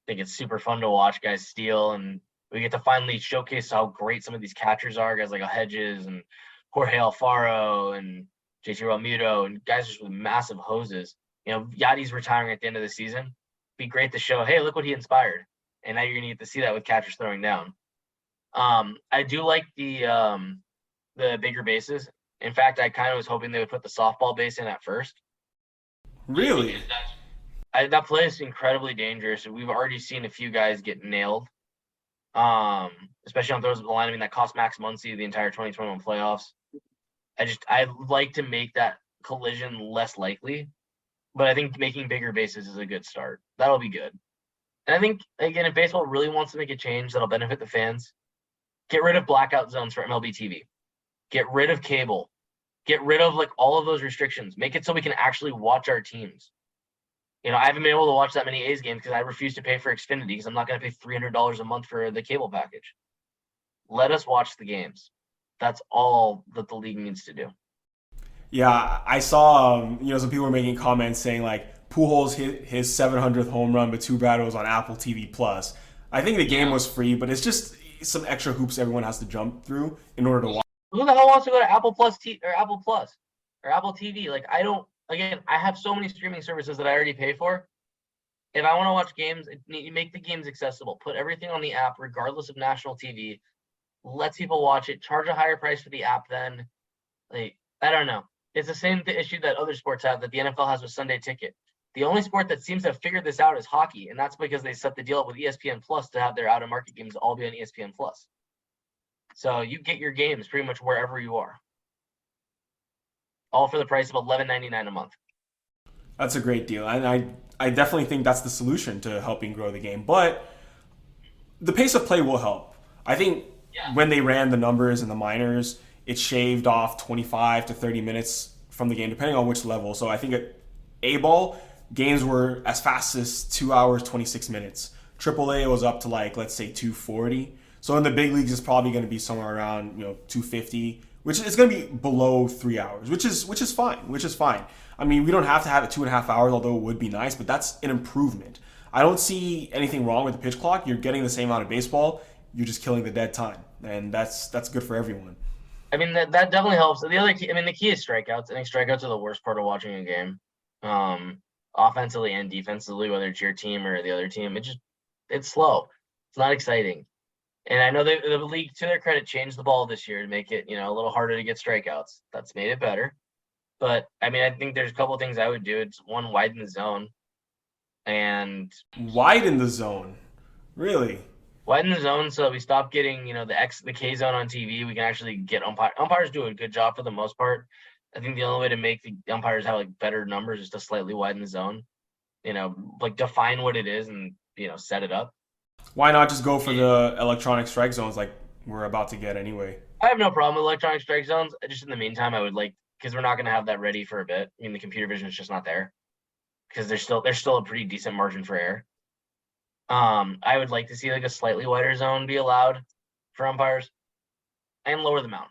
I think it's super fun to watch guys steal, and we get to finally showcase how great some of these catchers are. Guys like Hedges and Jorge Alfaro and JT Realmuto and guys just with massive hoses. Yadi's retiring at the end of the season. Be great to show, hey, look what he inspired. And now you're gonna get to see that with catchers throwing down. I do like the bigger bases. In fact, I kind of was hoping they would put the softball base in at first. Really? That play is incredibly dangerous. We've already seen a few guys get nailed, especially on throws at the line. I mean, that cost Max Muncy the entire 2021 playoffs. I'd like to make that collision less likely, but I think making bigger bases is a good start. That'll be good. And I think, again, if baseball really wants to make a change that'll benefit the fans, get rid of blackout zones for MLB TV. Get rid of cable. Get rid of all of those restrictions. Make it so we can actually watch our teams. I haven't been able to watch that many A's games because I refuse to pay for Xfinity because I'm not going to pay $300 a month for the cable package. Let us watch the games. That's all that the league needs to do. Yeah, I saw some people were making comments saying Pujols hit his 700th home run, but too bad it was on Apple TV Plus. I think the game was free, but it's just some extra hoops everyone has to jump through in order to watch. Who the hell wants to go to Apple Plus or Apple TV? I have so many streaming services that I already pay for. If I want to watch games, you make the games accessible. Put everything on the app, regardless of national TV. Let people watch it. Charge a higher price for the app then. I don't know. It's the same issue that other sports have, that the NFL has with Sunday Ticket. The only sport that seems to have figured this out is hockey, and that's because they set the deal up with ESPN Plus to have their out-of-market games all be on ESPN Plus. So you get your games pretty much wherever you are. All for the price of $11.99 a month. That's a great deal. And I definitely think that's the solution to helping grow the game. But the pace of play will help. I think when they ran the numbers in the minors, it shaved off 25 to 30 minutes from the game, depending on which level. So I think at A-ball, games were as fast as 2 hours, 26 minutes. AAA was up to let's say 240. So in the big leagues, it's probably going to be somewhere around 250, which is going to be below 3 hours, which is fine. I mean, we don't have to have it 2.5 hours, although it would be nice, but that's an improvement. I don't see anything wrong with the pitch clock. You're getting the same amount of baseball. You're just killing the dead time, and that's good for everyone. I mean, that definitely helps. The other key, the key is strikeouts. I think strikeouts are the worst part of watching a game, offensively and defensively, whether it's your team or the other team. It's slow. It's not exciting. And I know the league, to their credit, changed the ball this year to make it, a little harder to get strikeouts. That's made it better. But, I think there's a couple of things I would do. It's one, widen the zone. And widen the zone? Really? Widen the zone so we stop getting, the K zone on TV. We can actually get umpires do a good job for the most part. I think the only way to make the umpires have better numbers is to slightly widen the zone. Define what it is and, set it up. Why not just go for the electronic strike zones like we're about to get anyway? I have no problem with electronic strike zones. Just in the meantime, I would because we're not going to have that ready for a bit. The computer vision is just not there because there's still a pretty decent margin for error. I would like to see a slightly wider zone be allowed for umpires and lower the mound.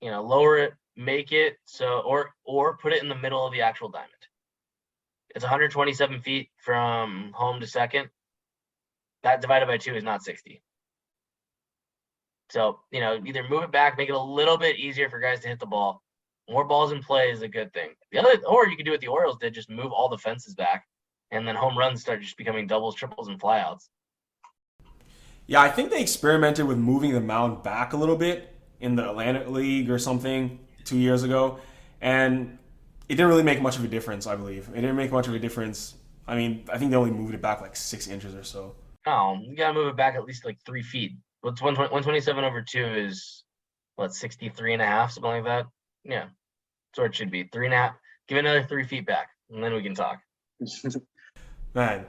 Lower it, make it so, or put it in the middle of the actual diamond. It's 127 feet from home to second. That divided by 2 is not 60. So, either move it back, make it a little bit easier for guys to hit the ball. More balls in play is a good thing. Or you could do what the Orioles did, just move all the fences back, and then home runs start just becoming doubles, triples, and flyouts. Yeah, I think they experimented with moving the mound back a little bit in the Atlantic League or something 2 years ago, and it didn't really make much of a difference, I believe. It didn't make much of a difference. I think they only moved it back 6 inches or so. Oh, you gotta move it back at least 3 feet. What's 127 over 2 is 63 and a half, something like that. Yeah, that's where it should be. 3.5. Give it another 3 feet back, and then we can talk. Man,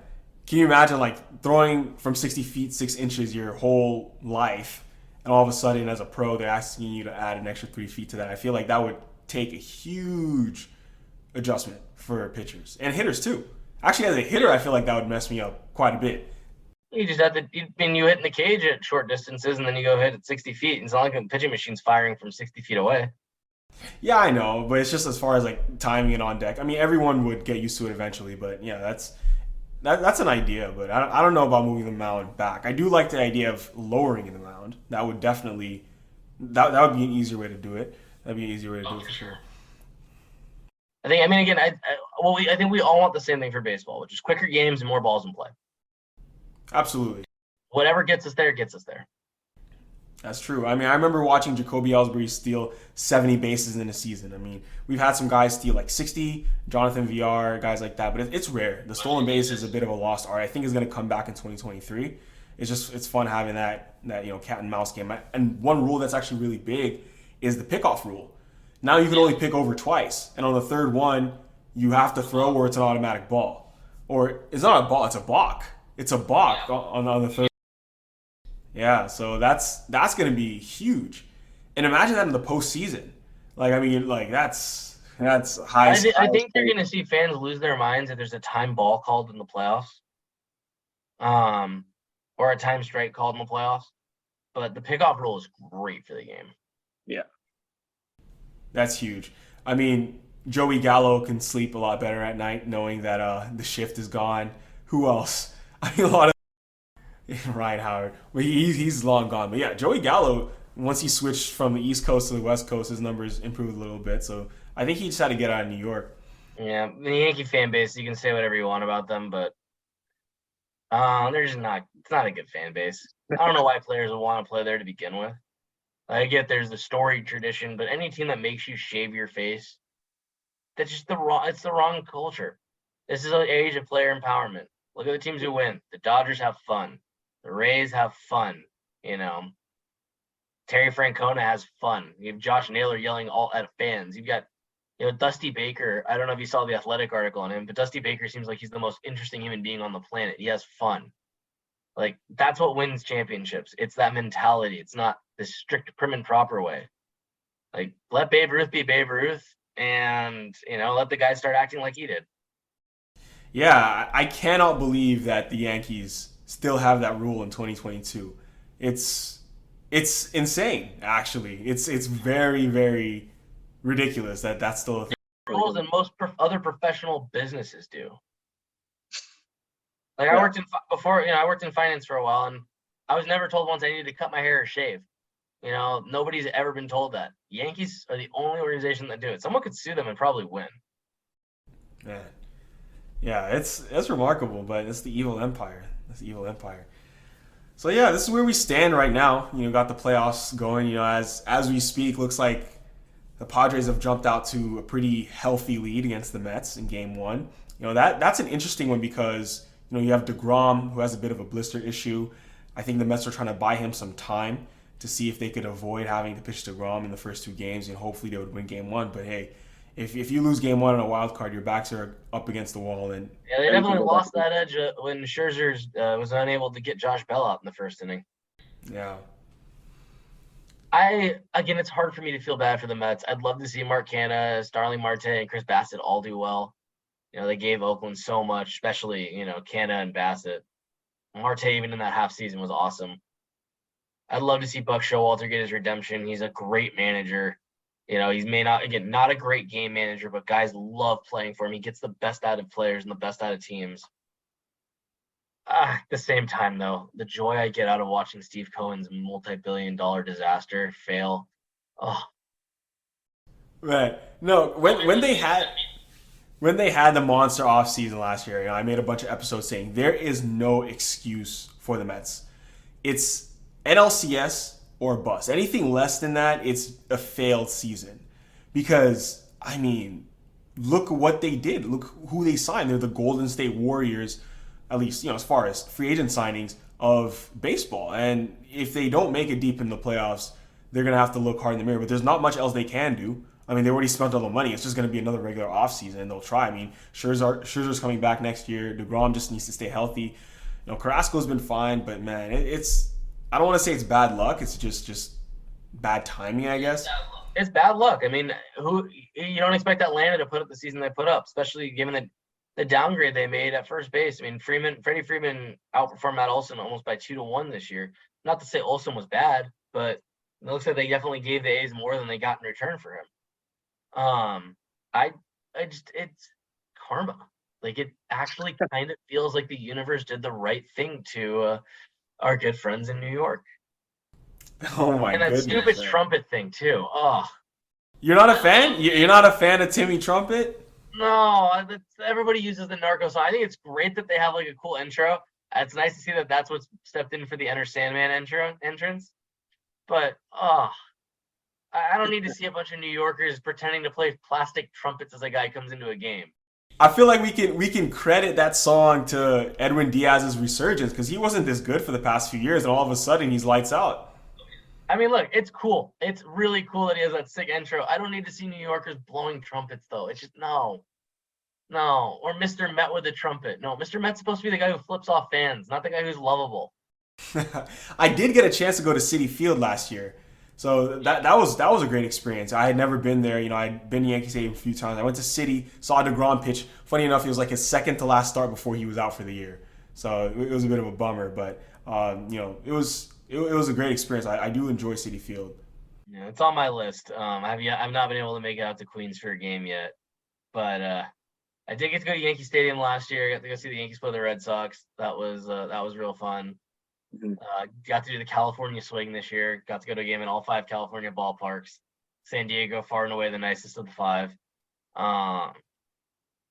can you imagine throwing from 60 feet 6 inches your whole life, and all of a sudden as a pro they're asking you to add an extra 3 feet to that? I feel like that would take a huge adjustment for pitchers and hitters too. Actually, as a hitter, I feel like that would mess me up quite a bit. You just have to, you hit in the cage at short distances, and then you go hit at 60 feet. And it's not like a pitching machine's firing from 60 feet away. Yeah, I know, but it's just as far as like timing it on deck. I mean, everyone would get used to it eventually, but yeah, that's an idea. But I don't know about moving the mound back. I do like the idea of lowering the mound. That would definitely that would be an easier way to do it. That'd be an easier way to do it for sure. I mean, again, I think we all want the same thing for baseball, which is quicker games and more balls in play. Absolutely. Whatever gets us there, gets us there. That's true. I mean, I remember watching Jacoby Ellsbury steal 70 bases in a season. I mean, we've had some guys steal like 60, Jonathan VR, guys like that, but it's rare. The stolen base is a bit of a lost art. I think it's going to come back in 2023. It's fun having that cat and mouse game. And one rule that's actually really big is the pickoff rule. Now you can only pick over twice, and on the third one, you have to throw or it's an automatic ball, or it's not a ball, it's a balk. It's a balk on the third. Yeah, so that's going to be huge, and imagine that in the postseason. Like, I mean, like that's high. I think you're going to see fans lose their minds if there's a time ball called in the playoffs, or a time strike called in the playoffs. But the pickoff rule is great for the game. Yeah, that's huge. I mean, Joey Gallo can sleep a lot better at night knowing that the shift is gone. Who else? I mean, a lot of Ryan Howard. Well, he's long gone. But yeah, Joey Gallo, once he switched from the East Coast to the West Coast, his numbers improved a little bit. So I think he just had to get out of New York. Yeah, the Yankee fan base, you can say whatever you want about them, but they're just not. It's not a good fan base. I don't know why players would want to play there to begin with. I get there's the storied tradition, but any team that makes you shave your face, that's just it's the wrong culture. This is an age of player empowerment. Look at the teams who win. The Dodgers have fun. The Rays have fun. Terry Francona has fun. You have Josh Naylor yelling all at fans. You've got, Dusty Baker. I don't know if you saw the Athletic article on him, but Dusty Baker seems like he's the most interesting human being on the planet. He has fun. Like, that's what wins championships. It's that mentality. It's not this strict prim and proper way. Like, let Babe Ruth be Babe Ruth, and let the guys start acting like he did. Yeah, I cannot believe that the Yankees still have that rule in 2022. It's insane, actually. It's very, very ridiculous that that's still a thing. Rules than most other professional businesses do. Like, I worked in finance for a while, and I was never told once I needed to cut my hair or shave. Nobody's ever been told that. Yankees are the only organization that do it. Someone could sue them and probably win. Man. Yeah, it's remarkable, but it's the evil empire. It's the evil empire. So yeah, this is where we stand right now. Got the playoffs going. As we speak, looks like the Padres have jumped out to a pretty healthy lead against the Mets in Game 1. That's an interesting one because you have DeGrom, who has a bit of a blister issue. I think the Mets are trying to buy him some time to see if they could avoid having to pitch DeGrom in the first 2 games, and hopefully they would win Game 1. But hey, if you lose Game 1 on a wild card, your backs are up against the wall. And yeah, they definitely lost that edge when Scherzer was unable to get Josh Bell out in the first inning. Yeah. It's hard for me to feel bad for the Mets. I'd love to see Mark Canha, Starling Marte, and Chris Bassett all do well. They gave Oakland so much, especially, Canha and Bassett. Marte, even in that half season, was awesome. I'd love to see Buck Showalter get his redemption. He's a great manager. He's not a great game manager, but guys love playing for him. He gets the best out of players and the best out of teams. At the same time, though, the joy I get out of watching Steve Cohen's multi-billion-dollar disaster fail. Oh. Right. No, when they had the monster offseason last year, I made a bunch of episodes saying there is no excuse for the Mets. It's NLCS or bust. Anything less than that, it's a failed season. Because, I mean, look what they did. Look who they signed. They're the Golden State Warriors, at least, as far as free agent signings of baseball. And if they don't make it deep in the playoffs, they're going to have to look hard in the mirror. But there's not much else they can do. I mean, they already spent all the money. It's just going to be another regular offseason, and they'll try. I mean, Scherzer's coming back next year. DeGrom just needs to stay healthy. Carrasco's been fine, but, man, it's I don't want to say it's bad luck. It's just bad timing, I guess. It's bad luck. I mean, you don't expect Atlanta to put up the season they put up, especially given that the downgrade they made at first base. I mean, Freddie Freeman outperformed Matt Olson almost by 2-1 this year. Not to say Olson was bad, but it looks like they definitely gave the A's more than they got in return for him. I just it's karma. Like, it actually kind of feels like the universe did the right thing to our good friends in New York. Oh my And that goodness. stupid trumpet thing too. Oh, You're not a fan? You're not a fan of Timmy Trumpet? no, everybody uses the narco song. I think it's great that they have like a cool intro. It's nice to see that that's what's stepped in for the Enter Sandman entrance. But I don't need to see a bunch of New Yorkers pretending to play plastic trumpets as a guy comes into a game. I feel like we can credit that song to Edwin Diaz's resurgence because he wasn't this good for the past few years, and all of a sudden he's lights out. I mean, look, it's cool. It's really cool that he has that sick intro. I don't need to see New Yorkers blowing trumpets, though. It's just, no. Or Mr. Met with a trumpet. No, Mr. Met's supposed to be the guy who flips off fans, not the guy who's lovable. I did get a chance to go to Citi Field last year, so that was a great experience. I had never been there. I'd been to Yankee Stadium a few times. I went to Citi, saw DeGrom pitch. Funny enough, it was like his second to last start before he was out for the year, so it was a bit of a bummer. But it was a great experience. I do enjoy Citi Field. Yeah, it's on my list. I've not been able to make it out to Queens for a game yet, but I did get to go to Yankee Stadium last year. I got to go see the Yankees play the Red Sox. That was real fun. Mhm. Got to do the California swing this year. Got to go to a game in all 5 California ballparks. San Diego, far and away the nicest of the 5.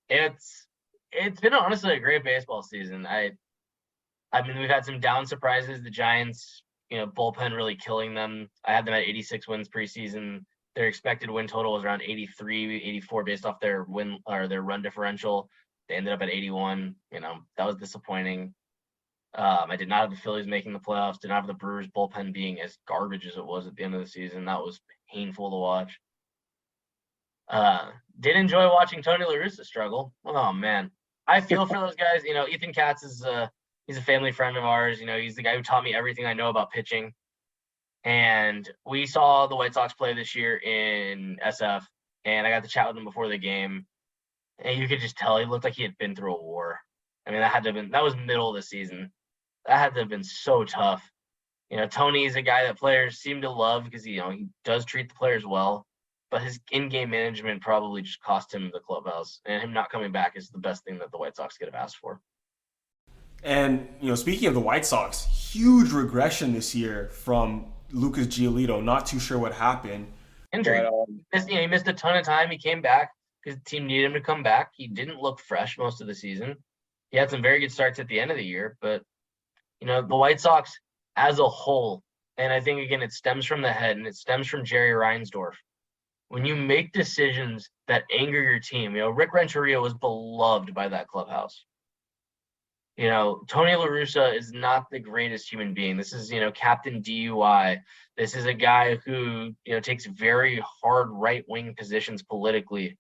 It's been honestly a great baseball season. I mean, we've had some down surprises. The Giants, bullpen really killing them. I had them at 86 wins preseason. Their expected win total was around 83, 84 based off their win or their run differential. They ended up at 81. That was disappointing. I did not have the Phillies making the playoffs. Did not have the Brewers bullpen being as garbage as it was at the end of the season. That was painful to watch. Did enjoy watching Tony La Russa struggle. Oh man, I feel for those guys. Ethan Katz is he's a family friend of ours. He's the guy who taught me everything I know about pitching. And we saw the White Sox play this year in SF, and I got to chat with him before the game. And you could just tell he looked like he had been through a war. I mean, that was middle of the season. That had to have been so tough. Tony is a guy that players seem to love because he does treat the players well, but his in-game management probably just cost him the clubhouse, and him not coming back is the best thing that the White Sox could have asked for. And speaking of the White Sox, huge regression this year from Lucas Giolito. Not too sure what happened. Injury. He missed a ton of time. He came back because the team needed him to come back. He didn't look fresh most of the season. He had some very good starts at the end of the year, but the White Sox as a whole, and I think again it stems from the head and it stems from Jerry Reinsdorf. When you make decisions that anger your team, Rick Renteria was beloved by that clubhouse. Tony La Russa is not the greatest human being. This is, Captain DUI. This is a guy who, takes very hard right-wing positions politically.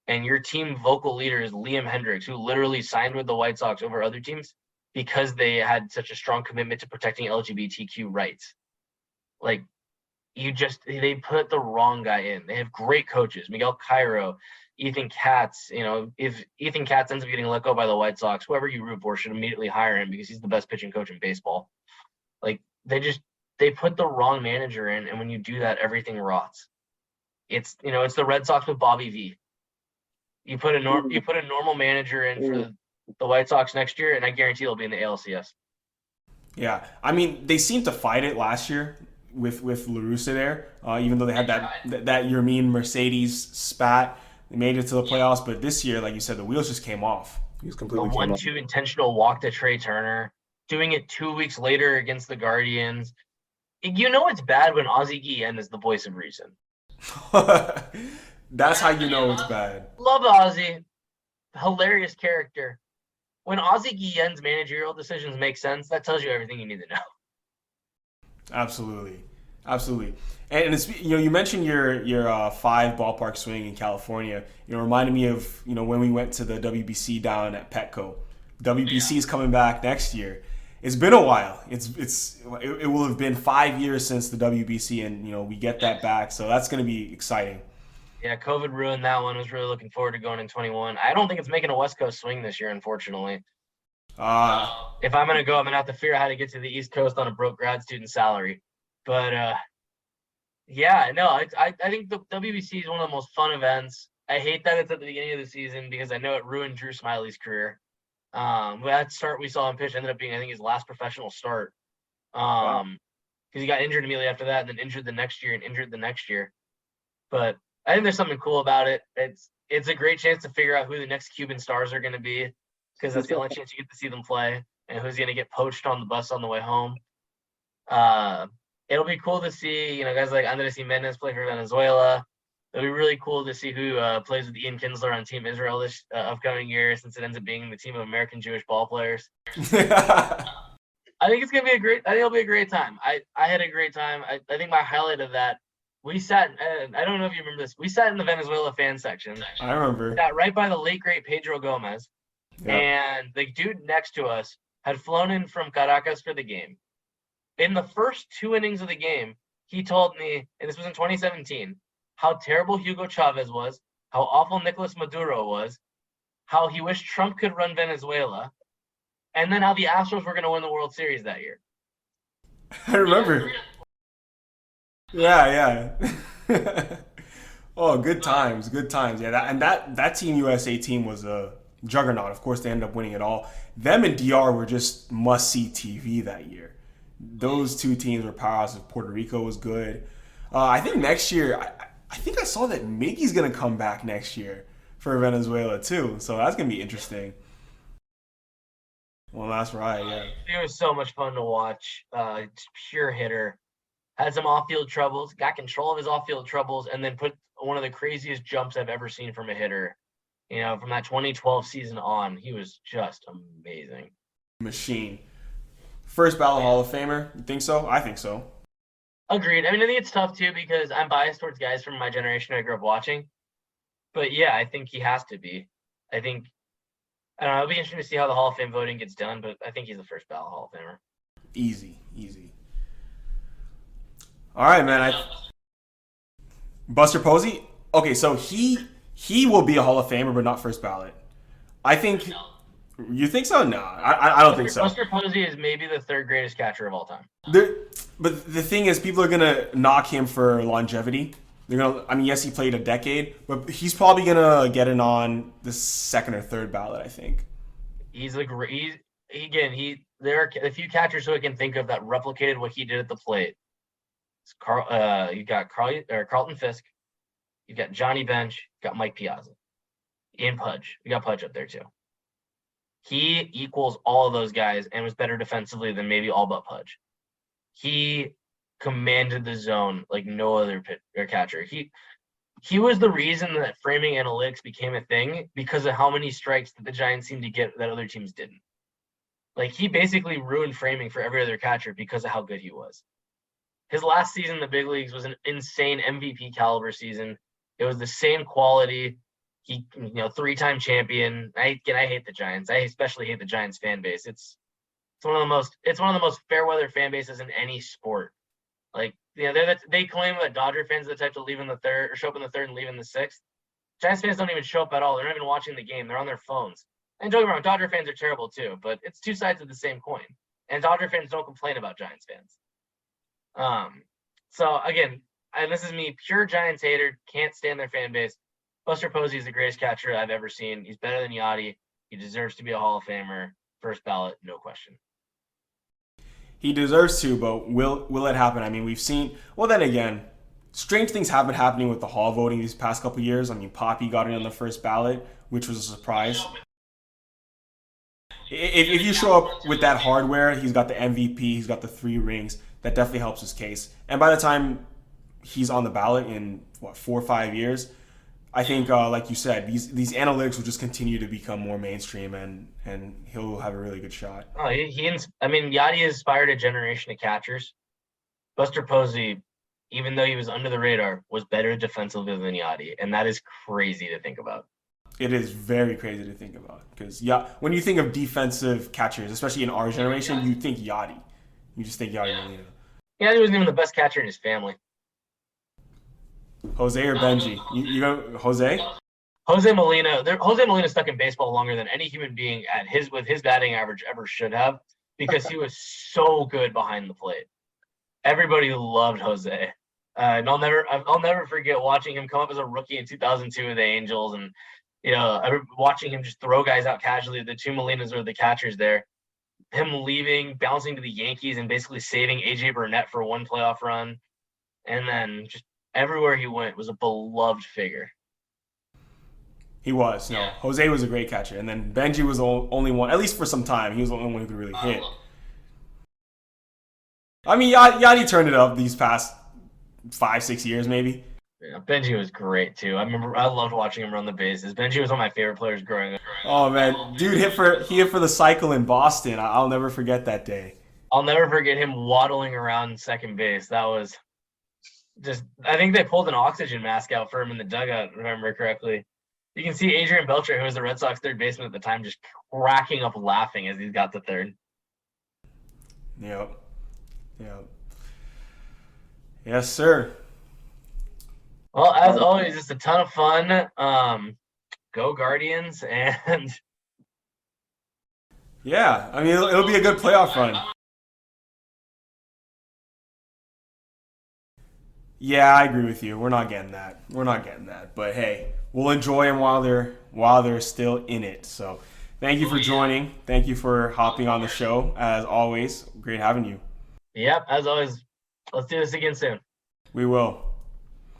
And your team vocal leader is Liam Hendriks, who literally signed with the White Sox over other teams because they had such a strong commitment to protecting LGBTQ rights. Like, they put the wrong guy in. They have great coaches, Miguel Cairo, Ethan Katz. If Ethan Katz ends up getting let go by the White Sox, whoever you root for should immediately hire him because he's the best pitching coach in baseball. Like, they put the wrong manager in, and when you do that, everything rots. It's the Red Sox with Bobby V. You put a normal manager in for the White Sox next year, and I guarantee they'll be in the ALCS. Yeah, I mean, they seemed to fight it last year with La Russa there, even though they had that Yermin Mercedes spat. They made it to the playoffs, but this year, like you said, the wheels just came off. He was completely the 1-2 intentional walk to Trey Turner, doing it 2 weeks later against the Guardians. It's bad when Ozzie Guillen is the voice of reason. That's how you know it's bad. Love Ozzie. Hilarious character. When Ozzie Guillen's managerial decisions make sense, that tells you everything you need to know. Absolutely. And it's, you mentioned your 5 ballpark swing in California. Reminded me of when we went to the WBC down at Petco. WBC is coming back next year. It's been a while. It will have been 5 years since the WBC, and we get that back. So that's going to be exciting. Yeah, COVID ruined that one. I was really looking forward to going in 21. I don't think it's making a West Coast swing this year, unfortunately. If I'm gonna go, I'm gonna have to figure out how to get to the East Coast on a broke grad student salary. But yeah, no, I think the WBC is one of the most fun events. I hate that it's at the beginning of the season because I know it ruined Drew Smiley's career. That start we saw him pitch ended up being, I think, his last professional start. Wow. Because he got injured immediately after that, and then injured the next year, and injured the next year. But I think there's something cool about it. It's a great chance to figure out who the next Cuban stars are going to be, because that's the only chance you get to see them play, and who's going to get poached on the bus on the way home. Uh, it'll be cool to see, guys like Andres Jimenez play for Venezuela. It'll be really cool to see who plays with Ian Kinsler on Team Israel this upcoming year, since it ends up being the team of American Jewish ball players. I think it's gonna be I think it'll be a great time. I had a great time. I think my highlight of that, we sat. I don't know if you remember this. We sat in the Venezuela fan section. I remember. Sat right by the late great Pedro Gomez, Yeah. and the dude next to us had flown in from Caracas for the game. In the first 2 innings of the game, he told me, and this was in 2017, how terrible Hugo Chavez was, how awful Nicolas Maduro was, how he wished Trump could run Venezuela, and then how the Astros were going to win the World Series that year. I remember. Yeah. Oh, good times. Yeah, that Team USA team was a juggernaut. Of course, they ended up winning it all. Them and DR were just must-see TV that year. Those two teams were powerhouses. Puerto Rico was good. I think next year, I think I saw that Miggy's going to come back next year for Venezuela too. So that's going to be interesting. Well, that's right, yeah. It was so much fun to watch. Pure hitter. Had some off-field troubles, got control of his off-field troubles, and then put one of the craziest jumps I've ever seen from a hitter. From that 2012 season on, he was just amazing. Machine. First ballot Hall of Famer. You think so? I think so. Agreed. I mean, I think it's tough too because I'm biased towards guys from my generation I grew up watching. But yeah, I think he has to be. I don't know. It'll be interesting to see how the Hall of Fame voting gets done, but I think he's the first ballot Hall of Famer. Easy. All right, man. Buster Posey. Okay, so he will be a Hall of Famer, but not first ballot. I think. You think so? No, I don't think so. Buster Posey is maybe the third greatest catcher of all time. But the thing is, people are gonna knock him for longevity. Yes, he played a decade, but he's probably gonna get it on the second or third ballot. I think. There are a few catchers who I can think of that replicated what he did at the plate. You got Carlton Fisk, you got Johnny Bench, you got Mike Piazza, Ian Pudge. We got Pudge up there too. He equals all of those guys and was better defensively than maybe all but Pudge. He commanded the zone like no other catcher. He was the reason that framing analytics became a thing because of how many strikes that the Giants seemed to get that other teams didn't. Like, he basically ruined framing for every other catcher because of how good he was. His last season in the big leagues was an insane MVP caliber season. It was the same quality. He, 3-time champion. I hate the Giants. I especially hate the Giants fan base. It's one of the most fair weather fan bases in any sport. Like, they claim that Dodger fans are the type to leave in the third or show up in the third and leave in the sixth. Giants fans don't even show up at all. They're not even watching the game. They're on their phones. And don't get me wrong, Dodger fans are terrible too, but it's two sides of the same coin. And Dodger fans don't complain about Giants fans. So again, this is me, pure Giants hater, can't stand their fan base. Buster Posey is the greatest catcher I've ever seen. He's better than Yachty. He deserves to be a Hall of Famer. First ballot, no question. He deserves to, but will it happen? I mean, we've seen. Well, then again, strange things have been happening with the Hall voting these past couple years. I mean, Poppy got in on the first ballot, which was a surprise. If you show up with that hardware, he's got the MVP, he's got the 3 rings. That definitely helps his case. And by the time he's on the ballot in 4 or 5 years, I think, like you said, these analytics will just continue to become more mainstream, and he'll have a really good shot. Yachty inspired a generation of catchers. Buster Posey, even though he was under the radar, was better defensively than Yachty, and that is crazy to think about. It is very crazy to think about because when you think of defensive catchers, especially in our generation, you think Yachty. You just think Yachty Molina. Yachty wasn't even the best catcher in his family. Jose or Benji? You go Jose? Jose Molina. Jose Molina stuck in baseball longer than any human being with his batting average ever should have, because he was so good behind the plate. Everybody loved Jose. And I'll never forget watching him come up as a rookie in 2002 with the Angels, and watching him just throw guys out casually. The two Molinas were the catchers there. Him leaving, bouncing to the Yankees, and basically saving AJ Burnett for one playoff run, and then just everywhere he went was a beloved figure. He was. No, Jose was a great catcher, and then Benji was the only one, at least for some time. He was the only one who could really hit. I mean, Yadi turned it up these past 5-6 years, maybe. Yeah, Benji was great too. I loved watching him run the bases. Benji was one of my favorite players growing up. Oh man, dude he hit for the cycle in Boston. I'll never forget that day. I'll never forget him waddling around second base. That was just, I think they pulled an oxygen mask out for him in the dugout, if I remember correctly. You can see Adrian Beltre, who was the Red Sox third baseman at the time, just cracking up laughing as he got to third. Yep. Yes, sir. Well, as always, it's a ton of fun. Go Guardians, and yeah, I mean it'll be a good playoff run. Yeah, I agree with you. We're not getting that. But hey, we'll enjoy them while they're still in it. So, thank you for joining. Thank you for hopping on the show. As always, great having you. Yep, as always. Let's do this again soon. We will.